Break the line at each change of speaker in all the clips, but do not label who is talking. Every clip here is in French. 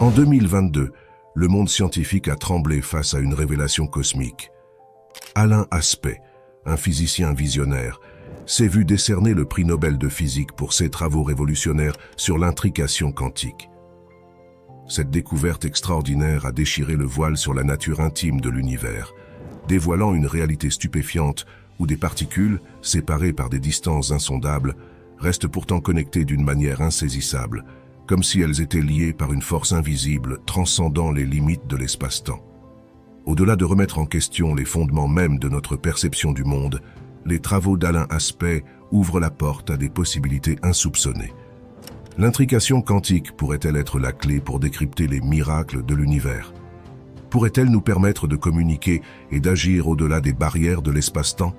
En 2022, le monde scientifique a tremblé face à une révélation cosmique. Alain Aspect, un physicien visionnaire, s'est vu décerner le prix Nobel de physique pour ses travaux révolutionnaires sur l'intrication quantique. Cette découverte extraordinaire a déchiré le voile sur la nature intime de l'univers, dévoilant une réalité stupéfiante où des particules, séparées par des distances insondables, restent pourtant connectées d'une manière insaisissable, comme si elles étaient liées par une force invisible transcendant les limites de l'espace-temps. Au-delà de remettre en question les fondements mêmes de notre perception du monde, les travaux d'Alain Aspect ouvrent la porte à des possibilités insoupçonnées. L'intrication quantique pourrait-elle être la clé pour décrypter les miracles de l'univers? Pourrait-elle nous permettre de communiquer et d'agir au-delà des barrières de l'espace-temps?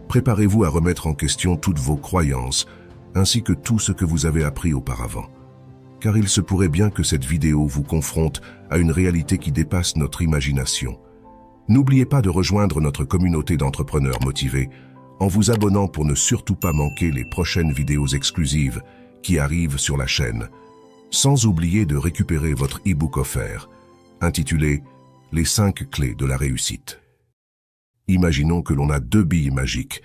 Préparez-vous à remettre en question toutes vos croyances, ainsi que tout ce que vous avez appris auparavant. Car il se pourrait bien que cette vidéo vous confronte à une réalité qui dépasse notre imagination. N'oubliez pas de rejoindre notre communauté d'entrepreneurs motivés en vous abonnant pour ne surtout pas manquer les prochaines vidéos exclusives qui arrivent sur la chaîne, sans oublier de récupérer votre e-book offert, intitulé « Les 5 clés de la réussite ». Imaginons que l'on a 2 billes magiques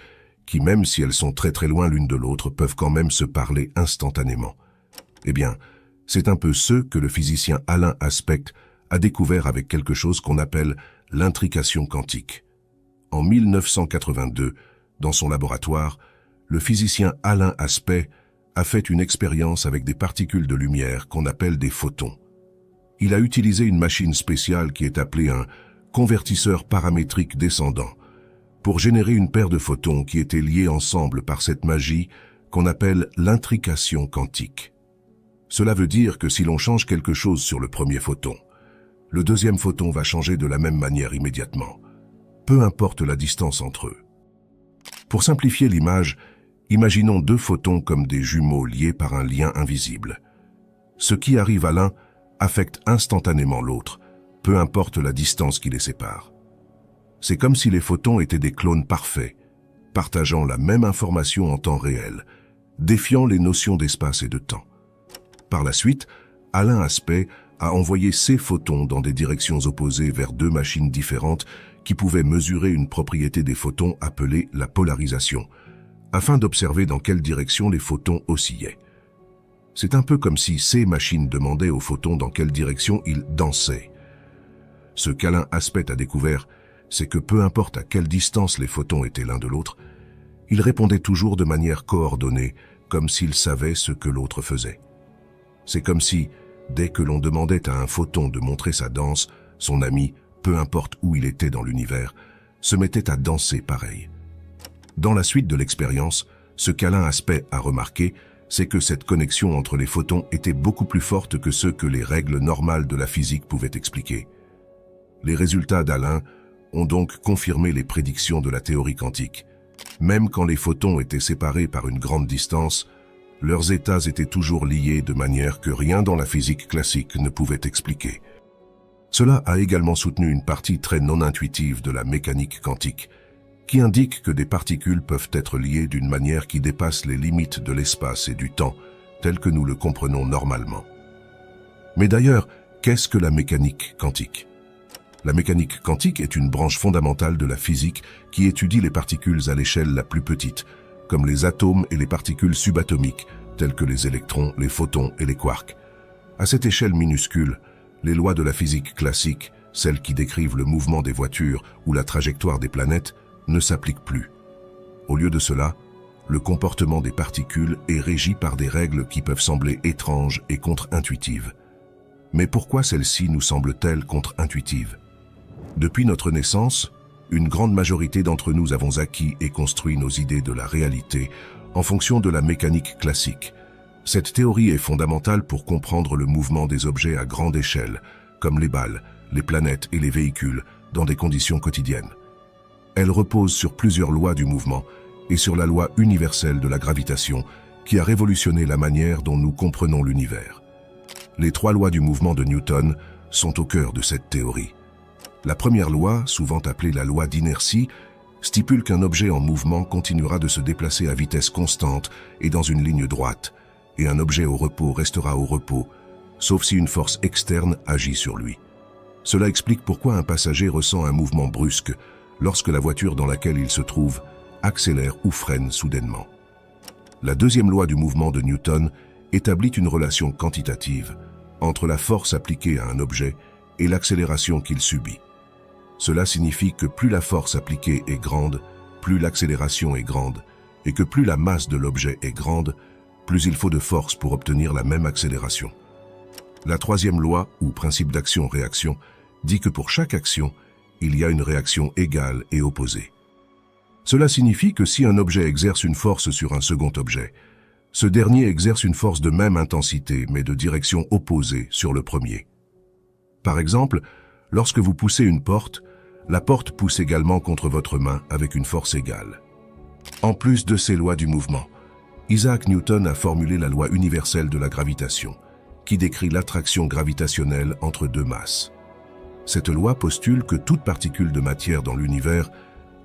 qui, même si elles sont très loin l'une de l'autre, peuvent quand même se parler instantanément. Eh bien, c'est un peu ce que le physicien Alain Aspect a découvert avec quelque chose qu'on appelle l'intrication quantique. En 1982, dans son laboratoire, le physicien Alain Aspect a fait une expérience avec des particules de lumière qu'on appelle des photons. Il a utilisé une machine spéciale qui est appelée un convertisseur paramétrique descendant pour générer une paire de photons qui étaient liés ensemble par cette magie qu'on appelle l'intrication quantique. Cela veut dire que si l'on change quelque chose sur le premier photon, le deuxième photon va changer de la même manière immédiatement, peu importe la distance entre eux. Pour simplifier l'image, imaginons 2 photons comme des jumeaux liés par un lien invisible. Ce qui arrive à l'un affecte instantanément l'autre, peu importe la distance qui les sépare. C'est comme si les photons étaient des clones parfaits, partageant la même information en temps réel, défiant les notions d'espace et de temps. Par la suite, Alain Aspect a envoyé ces photons dans des directions opposées vers 2 machines différentes qui pouvaient mesurer une propriété des photons appelée la polarisation, afin d'observer dans quelle direction les photons oscillaient. C'est un peu comme si ces machines demandaient aux photons dans quelle direction ils dansaient. Ce qu'Alain Aspect a découvert, c'est que peu importe à quelle distance les photons étaient l'un de l'autre, ils répondaient toujours de manière coordonnée, comme s'ils savaient ce que l'autre faisait. C'est comme si, dès que l'on demandait à un photon de montrer sa danse, son ami, peu importe où il était dans l'univers, se mettait à danser pareil. Dans la suite de l'expérience, ce qu'Alain Aspect a remarqué, c'est que cette connexion entre les photons était beaucoup plus forte que ce que les règles normales de la physique pouvaient expliquer. Les résultats d'Alain ont donc confirmé les prédictions de la théorie quantique. Même quand les photons étaient séparés par une grande distance, leurs états étaient toujours liés de manière que rien dans la physique classique ne pouvait expliquer. Cela a également soutenu une partie très non intuitive de la mécanique quantique, qui indique que des particules peuvent être liées d'une manière qui dépasse les limites de l'espace et du temps, tel que nous le comprenons normalement. Mais d'ailleurs, qu'est-ce que la mécanique quantique? La mécanique quantique est une branche fondamentale de la physique qui étudie les particules à l'échelle la plus petite, comme les atomes et les particules subatomiques, telles que les électrons, les photons et les quarks. À cette échelle minuscule, les lois de la physique classique, celles qui décrivent le mouvement des voitures ou la trajectoire des planètes, ne s'appliquent plus. Au lieu de cela, le comportement des particules est régi par des règles qui peuvent sembler étranges et contre-intuitives. Mais pourquoi celles-ci nous semblent-elles contre-intuitives? Depuis notre naissance, une grande majorité d'entre nous avons acquis et construit nos idées de la réalité en fonction de la mécanique classique. Cette théorie est fondamentale pour comprendre le mouvement des objets à grande échelle, comme les balles, les planètes et les véhicules, dans des conditions quotidiennes. Elle repose sur plusieurs lois du mouvement et sur la loi universelle de la gravitation qui a révolutionné la manière dont nous comprenons l'univers. Les 3 lois du mouvement de Newton sont au cœur de cette théorie. La première loi, souvent appelée la loi d'inertie, stipule qu'un objet en mouvement continuera de se déplacer à vitesse constante et dans une ligne droite, et un objet au repos restera au repos, sauf si une force externe agit sur lui. Cela explique pourquoi un passager ressent un mouvement brusque lorsque la voiture dans laquelle il se trouve accélère ou freine soudainement. La deuxième loi du mouvement de Newton établit une relation quantitative entre la force appliquée à un objet et l'accélération qu'il subit. Cela signifie que plus la force appliquée est grande, plus l'accélération est grande, et que plus la masse de l'objet est grande, plus il faut de force pour obtenir la même accélération. La troisième loi, ou principe d'action-réaction, dit que pour chaque action, il y a une réaction égale et opposée. Cela signifie que si un objet exerce une force sur un second objet, ce dernier exerce une force de même intensité mais de direction opposée sur le premier. Par exemple, lorsque vous poussez une porte, la porte pousse également contre votre main avec une force égale. En plus de ces lois du mouvement, Isaac Newton a formulé la loi universelle de la gravitation, qui décrit l'attraction gravitationnelle entre deux masses. Cette loi postule que toute particule de matière dans l'univers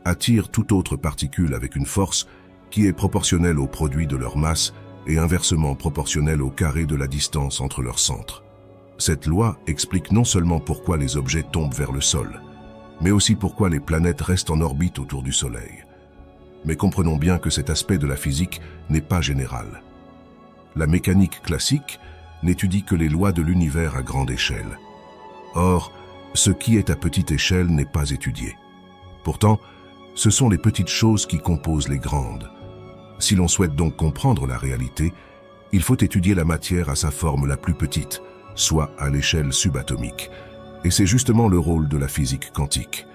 attire toute autre particule avec une force qui est proportionnelle au produit de leur masse et inversement proportionnelle au carré de la distance entre leurs centres. Cette loi explique non seulement pourquoi les objets tombent vers le sol, mais aussi pourquoi les planètes restent en orbite autour du Soleil. Mais comprenons bien que cet aspect de la physique n'est pas général. La mécanique classique n'étudie que les lois de l'univers à grande échelle. Or, ce qui est à petite échelle n'est pas étudié. Pourtant, ce sont les petites choses qui composent les grandes. Si l'on souhaite donc comprendre la réalité, il faut étudier la matière à sa forme la plus petite, soit à l'échelle subatomique. Et c'est justement le rôle de la physique quantique.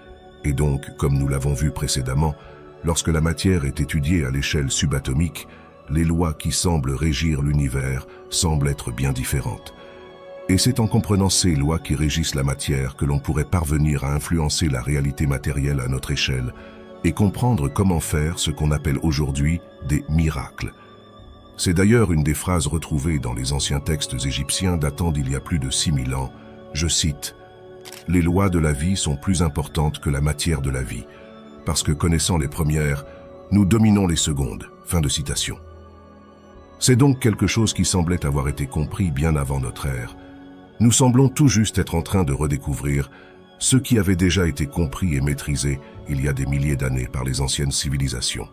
Et donc, comme nous l'avons vu précédemment, lorsque la matière est étudiée à l'échelle subatomique, les lois qui semblent régir l'univers semblent être bien différentes. Et c'est en comprenant ces lois qui régissent la matière que l'on pourrait parvenir à influencer la réalité matérielle à notre échelle et comprendre comment faire ce qu'on appelle aujourd'hui des miracles. C'est d'ailleurs une des phrases retrouvées dans les anciens textes égyptiens datant d'il y a plus de 6000 ans. Je cite « Les lois de la vie sont plus importantes que la matière de la vie, parce que connaissant les premières, nous dominons les secondes. » Fin de citation. C'est donc quelque chose qui semblait avoir été compris bien avant notre ère. Nous semblons tout juste être en train de redécouvrir ce qui avait déjà été compris et maîtrisé il y a des milliers d'années par les anciennes civilisations.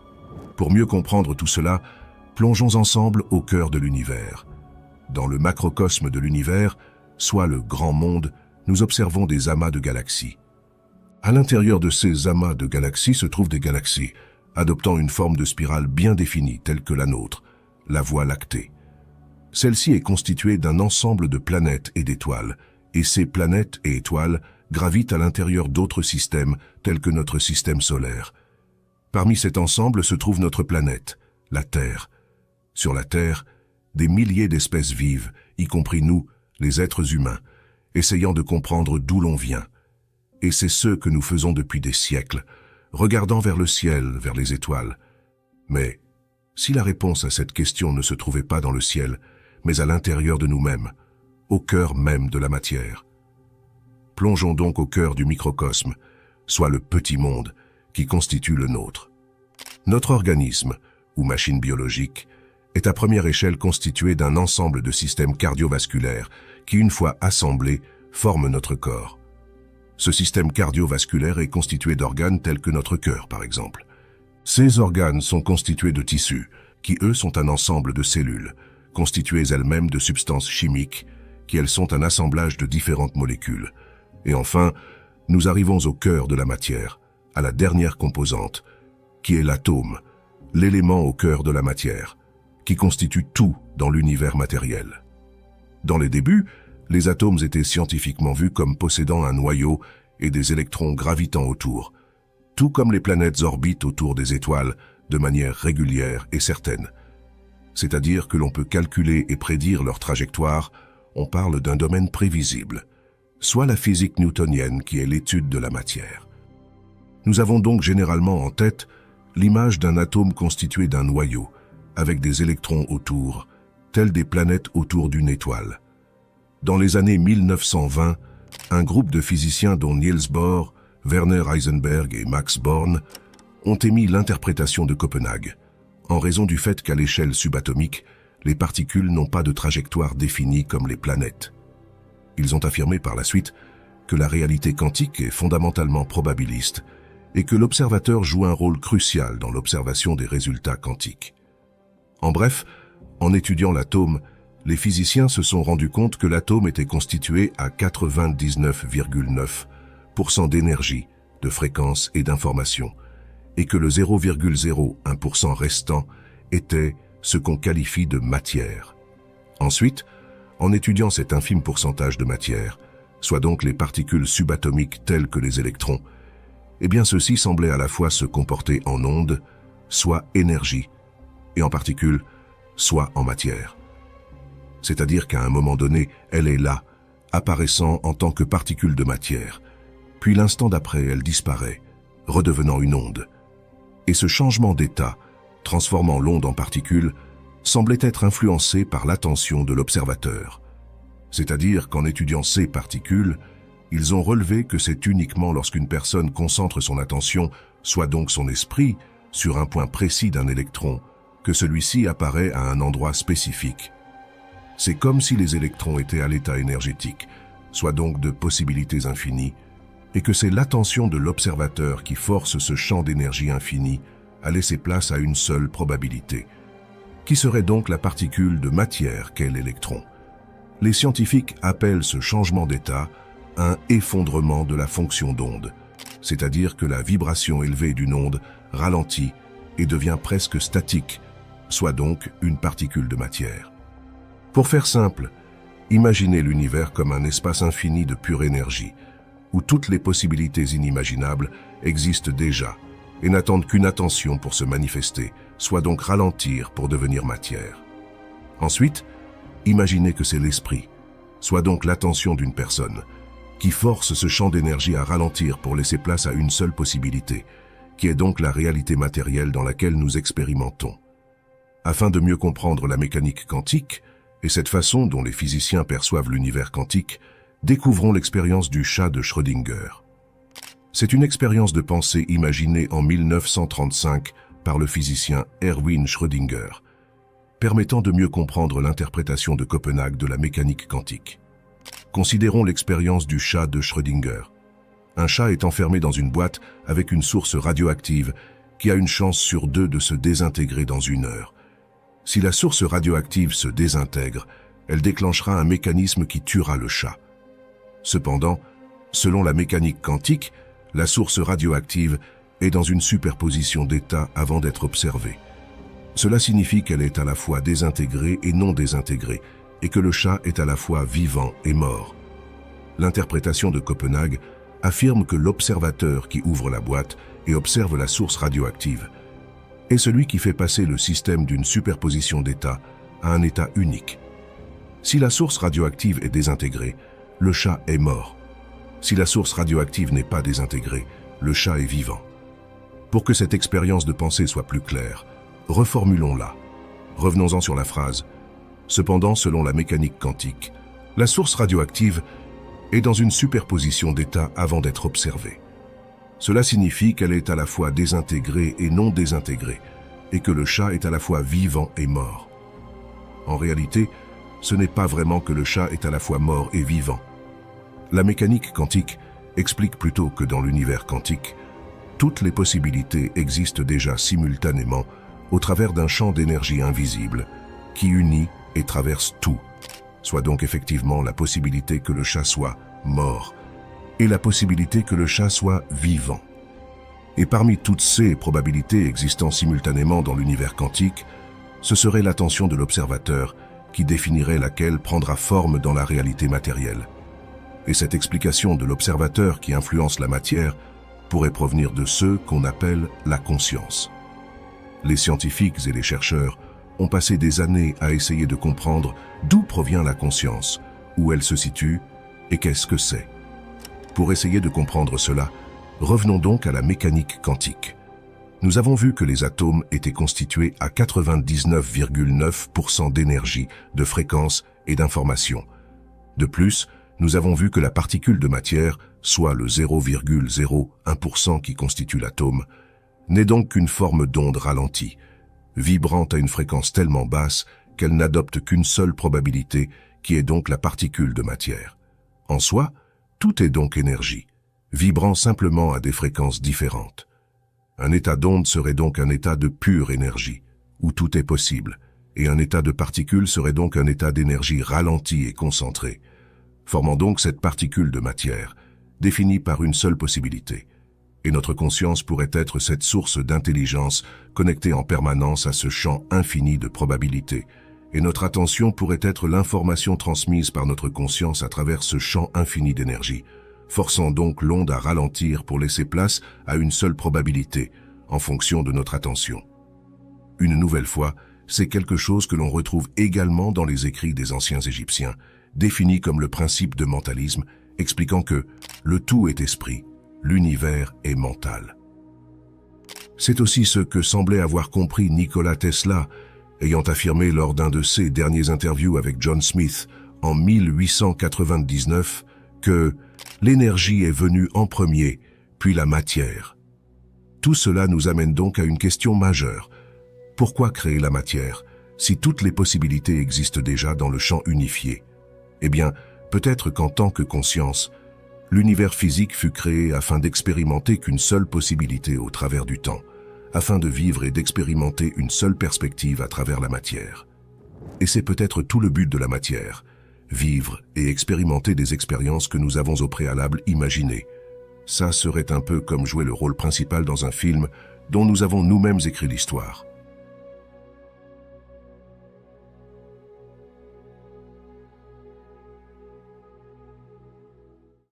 Pour mieux comprendre tout cela, plongeons ensemble au cœur de l'univers. Dans le macrocosme de l'univers, soit le grand monde, nous observons des amas de galaxies. À l'intérieur de ces amas de galaxies se trouvent des galaxies, adoptant une forme de spirale bien définie, telle que la nôtre, la Voie lactée. Celle-ci est constituée d'un ensemble de planètes et d'étoiles, et ces planètes et étoiles gravitent à l'intérieur d'autres systèmes, tels que notre système solaire. Parmi cet ensemble se trouve notre planète, la Terre. Sur la Terre, des milliers d'espèces vivent, y compris nous, les êtres humains, essayant de comprendre d'où l'on vient. Et c'est ce que nous faisons depuis des siècles, regardant vers le ciel, vers les étoiles. Mais si la réponse à cette question ne se trouvait pas dans le ciel, mais à l'intérieur de nous-mêmes, au cœur même de la matière. Plongeons donc au cœur du microcosme, soit le petit monde qui constitue le nôtre. Notre organisme, ou machine biologique, est à première échelle constitué d'un ensemble de systèmes cardiovasculaires qui, une fois assemblés, forment notre corps. Ce système cardiovasculaire est constitué d'organes tels que notre cœur, par exemple. Ces organes sont constitués de tissus, qui eux sont un ensemble de cellules, constituées elles-mêmes de substances chimiques, qui elles sont un assemblage de différentes molécules. Et enfin, nous arrivons au cœur de la matière, à la dernière composante, qui est l'atome, l'élément au cœur de la matière, qui constitue tout dans l'univers matériel. Dans les débuts, les atomes étaient scientifiquement vus comme possédant un noyau et des électrons gravitant autour, tout comme les planètes orbitent autour des étoiles de manière régulière et certaine. C'est-à-dire que l'on peut calculer et prédire leur trajectoire, on parle d'un domaine prévisible, soit la physique newtonienne qui est l'étude de la matière. Nous avons donc généralement en tête l'image d'un atome constitué d'un noyau, avec des électrons autour, tels des planètes autour d'une étoile. Dans les années 1920, un groupe de physiciens dont Niels Bohr, Werner Heisenberg et Max Born ont émis l'interprétation de Copenhague, en raison du fait qu'à l'échelle subatomique, les particules n'ont pas de trajectoire définie comme les planètes. Ils ont affirmé par la suite que la réalité quantique est fondamentalement probabiliste et que l'observateur joue un rôle crucial dans l'observation des résultats quantiques. En bref, en étudiant l'atome, les physiciens se sont rendus compte que l'atome était constitué à 99,9% d'énergie, de fréquence et d'information, et que le 0,01% restant était ce qu'on qualifie de matière. Ensuite, en étudiant cet infime pourcentage de matière, soit donc les particules subatomiques telles que les électrons, eh bien ceux-ci semblaient à la fois se comporter en ondes, soit énergie, et en particules, soit en matière. C'est-à-dire qu'à un moment donné, elle est là, apparaissant en tant que particule de matière, puis l'instant d'après, elle disparaît, redevenant une onde. Et ce changement d'état, transformant l'onde en particule, semblait être influencé par l'attention de l'observateur. C'est-à-dire qu'en étudiant ces particules, ils ont relevé que c'est uniquement lorsqu'une personne concentre son attention, soit donc son esprit, sur un point précis d'un électron, que celui-ci apparaît à un endroit spécifique. C'est comme si les électrons étaient à l'état énergétique, soit donc de possibilités infinies, et que c'est l'attention de l'observateur qui force ce champ d'énergie infinie à laisser place à une seule probabilité, qui serait donc la particule de matière qu'est l'électron. Les scientifiques appellent ce changement d'état un effondrement de la fonction d'onde, c'est-à-dire que la vibration élevée d'une onde ralentit et devient presque statique, soit donc une particule de matière. Pour faire simple, imaginez l'univers comme un espace infini de pure énergie, où toutes les possibilités inimaginables existent déjà et n'attendent qu'une attention pour se manifester, soit donc ralentir pour devenir matière. Ensuite, imaginez que c'est l'esprit, soit donc l'attention d'une personne, qui force ce champ d'énergie à ralentir pour laisser place à une seule possibilité, qui est donc la réalité matérielle dans laquelle nous expérimentons. Afin de mieux comprendre la mécanique quantique et cette façon dont les physiciens perçoivent l'univers quantique, découvrons l'expérience du chat de Schrödinger. C'est une expérience de pensée imaginée en 1935 par le physicien Erwin Schrödinger, permettant de mieux comprendre l'interprétation de Copenhague de la mécanique quantique. Considérons l'expérience du chat de Schrödinger. Un chat est enfermé dans une boîte avec une source radioactive qui a une chance sur 2 de se désintégrer dans 1 heure. Si la source radioactive se désintègre, elle déclenchera un mécanisme qui tuera le chat. Cependant, selon la mécanique quantique, la source radioactive est dans une superposition d'états avant d'être observée. Cela signifie qu'elle est à la fois désintégrée et non désintégrée, et que le chat est à la fois vivant et mort. L'interprétation de Copenhague affirme que l'observateur qui ouvre la boîte et observe la source radioactive est celui qui fait passer le système d'une superposition d'états à un état unique. Si la source radioactive est désintégrée, le chat est mort. Si la source radioactive n'est pas désintégrée, le chat est vivant. Pour que cette expérience de pensée soit plus claire, reformulons-la. Revenons-en sur la phrase. Cependant, selon la mécanique quantique, la source radioactive est dans une superposition d'états avant d'être observée. Cela signifie qu'elle est à la fois désintégrée et non désintégrée, et que le chat est à la fois vivant et mort. En réalité, ce n'est pas vraiment que le chat est à la fois mort et vivant. La mécanique quantique explique plutôt que dans l'univers quantique, toutes les possibilités existent déjà simultanément au travers d'un champ d'énergie invisible qui unit et traverse tout, soit donc effectivement la possibilité que le chat soit mort et la possibilité que le chat soit vivant. Et parmi toutes ces probabilités existant simultanément dans l'univers quantique, ce serait l'attention de l'observateur qui définirait laquelle prendra forme dans la réalité matérielle. Et cette explication de l'observateur qui influence la matière pourrait provenir de ceux qu'on appelle la conscience. Les scientifiques et les chercheurs ont passé des années à essayer de comprendre d'où provient la conscience, où elle se situe et qu'est-ce que c'est. Pour essayer de comprendre cela, revenons donc à la mécanique quantique. Nous avons vu que les atomes étaient constitués à 99,9% d'énergie, de fréquence et d'information. De plus, nous avons vu que la particule de matière, soit le 0,01% qui constitue l'atome, n'est donc qu'une forme d'onde ralentie, vibrant à une fréquence tellement basse qu'elle n'adopte qu'une seule probabilité, qui est donc la particule de matière. En soi, tout est donc énergie, vibrant simplement à des fréquences différentes. Un état d'onde serait donc un état de pure énergie, où tout est possible, et un état de particule serait donc un état d'énergie ralentie et concentrée, formant donc cette particule de matière, définie par une seule possibilité. Et notre conscience pourrait être cette source d'intelligence connectée en permanence à ce champ infini de probabilités, et notre attention pourrait être l'information transmise par notre conscience à travers ce champ infini d'énergie, forçant donc l'onde à ralentir pour laisser place à une seule probabilité, en fonction de notre attention. Une nouvelle fois, c'est quelque chose que l'on retrouve également dans les écrits des anciens Égyptiens, défini comme le principe de mentalisme, expliquant que le tout est esprit, l'univers est mental. C'est aussi ce que semblait avoir compris Nikola Tesla, ayant affirmé lors d'un de ses derniers interviews avec John Smith en 1899 que l'énergie est venue en premier, puis la matière. Tout cela nous amène donc à une question majeure. Pourquoi créer la matière, si toutes les possibilités existent déjà dans le champ unifié? Eh bien, peut-être qu'en tant que conscience, l'univers physique fut créé afin d'expérimenter qu'une seule possibilité au travers du temps, afin de vivre et d'expérimenter une seule perspective à travers la matière. Et c'est peut-être tout le but de la matière, vivre et expérimenter des expériences que nous avons au préalable imaginées. Ça serait un peu comme jouer le rôle principal dans un film dont nous avons nous-mêmes écrit l'histoire.